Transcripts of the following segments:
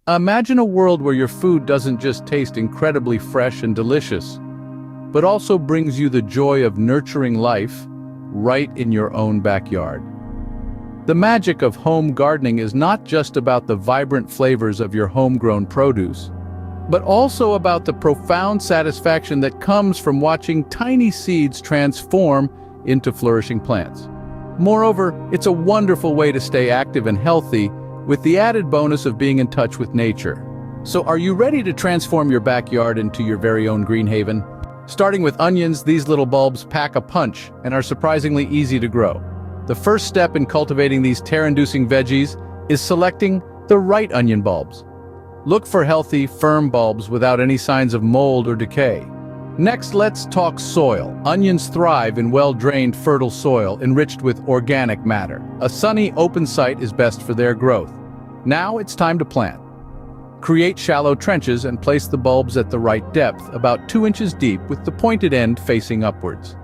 Imagine a world where your food doesn't just taste incredibly fresh and delicious, but also brings you the joy of nurturing life right in your own backyard. The magic of home gardening is not just about the vibrant flavors of your homegrown produce, but also about the profound satisfaction that comes from watching tiny seeds transform into flourishing plants. Moreover, it's a wonderful way to stay active and healthy, with the added bonus of being in touch with nature. So are you ready to transform your backyard into your very own green haven? Starting with onions, these little bulbs pack a punch and are surprisingly easy to grow. The first step in cultivating these tear-inducing veggies is selecting the right onion bulbs. Look for healthy, firm bulbs without any signs of mold or decay. Next, let's talk soil. Onions thrive in well-drained, fertile soil enriched with organic matter. A sunny, open site is best for their growth. Now it's time to plant. Create shallow trenches and place the bulbs at the right depth, about 2 inches deep, with the pointed end facing upwards.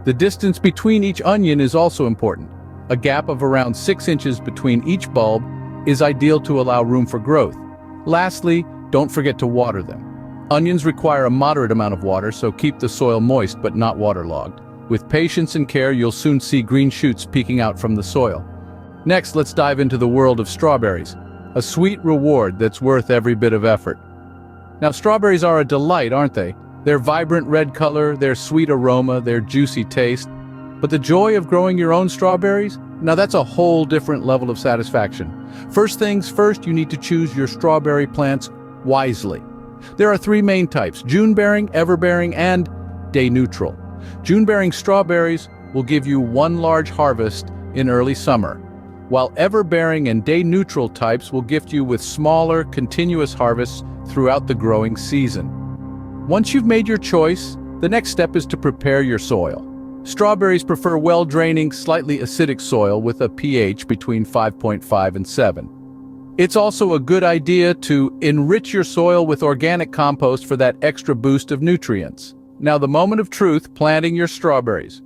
The distance between each onion is also important. A gap of around 6 inches between each bulb is ideal to allow room for growth. Lastly, don't forget to water them. Onions require a moderate amount of water, so keep the soil moist but not waterlogged. With patience and care, you'll soon see green shoots peeking out from the soil. Next, let's dive into the world of strawberries, a sweet reward that's worth every bit of effort. Now, strawberries are a delight, aren't they? Their vibrant red color, their sweet aroma, their juicy taste. But the joy of growing your own strawberries? Now that's a whole different level of satisfaction. First things first, you need to choose your strawberry plants wisely. There are 3 main types: June-bearing, ever-bearing, and day-neutral. June-bearing strawberries will give you 1 large harvest in early summer, while ever-bearing and day-neutral types will gift you with smaller, continuous harvests throughout the growing season. Once you've made your choice, the next step is to prepare your soil. Strawberries prefer well-draining, slightly acidic soil with a pH between 5.5 and 7. It's also a good idea to enrich your soil with organic compost for that extra boost of nutrients. Now, the moment of truth: planting your strawberries.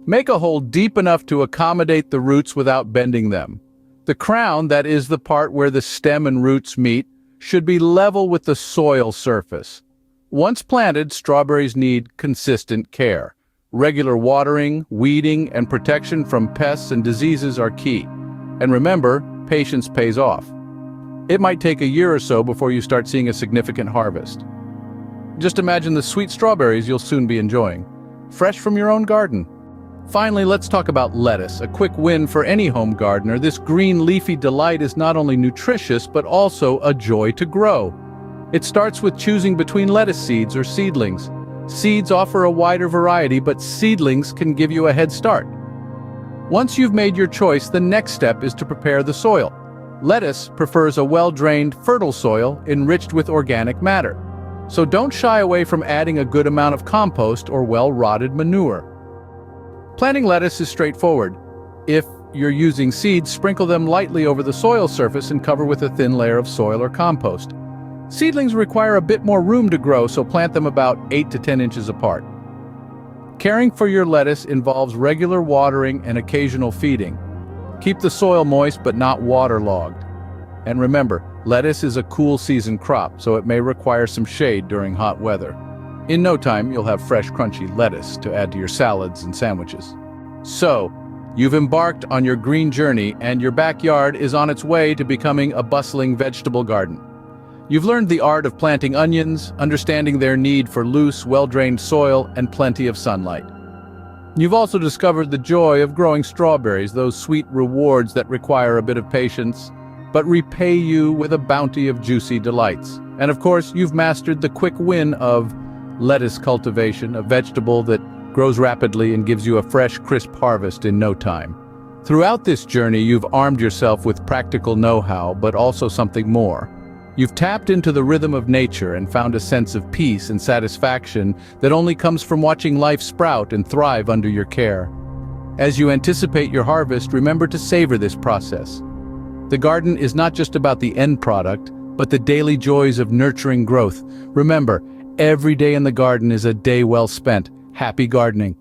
Make a hole deep enough to accommodate the roots without bending them. The crown, that is the part where the stem and roots meet, should be level with the soil surface. Once planted, strawberries need consistent care. Regular watering, weeding, and protection from pests and diseases are key. And remember, patience pays off. It might take a year or so before you start seeing a significant harvest. Just imagine the sweet strawberries you'll soon be enjoying, fresh from your own garden. Finally, let's talk about lettuce, a quick win for any home gardener. This green leafy delight is not only nutritious, but also a joy to grow. It starts with choosing between lettuce seeds or seedlings. Seeds offer a wider variety, but seedlings can give you a head start. Once you've made your choice, the next step is to prepare the soil. Lettuce prefers a well-drained, fertile soil enriched with organic matter. So don't shy away from adding a good amount of compost or well-rotted manure. Planting lettuce is straightforward. If you're using seeds, sprinkle them lightly over the soil surface and cover with a thin layer of soil or compost. Seedlings require a bit more room to grow, so plant them about 8 to 10 inches apart. Caring for your lettuce involves regular watering and occasional feeding. Keep the soil moist but not waterlogged. And remember, lettuce is a cool season crop, so it may require some shade during hot weather. In no time, you'll have fresh, crunchy lettuce to add to your salads and sandwiches. So, you've embarked on your green journey, and your backyard is on its way to becoming a bustling vegetable garden. You've learned the art of planting onions, understanding their need for loose, well-drained soil and plenty of sunlight. You've also discovered the joy of growing strawberries, those sweet rewards that require a bit of patience, but repay you with a bounty of juicy delights. And of course, you've mastered the quick win of lettuce cultivation, a vegetable that grows rapidly and gives you a fresh, crisp harvest in no time. Throughout this journey, you've armed yourself with practical know-how, but also something more. You've tapped into the rhythm of nature and found a sense of peace and satisfaction that only comes from watching life sprout and thrive under your care. As you anticipate your harvest, remember to savor this process. The garden is not just about the end product, but the daily joys of nurturing growth. Remember, every day in the garden is a day well spent. Happy gardening.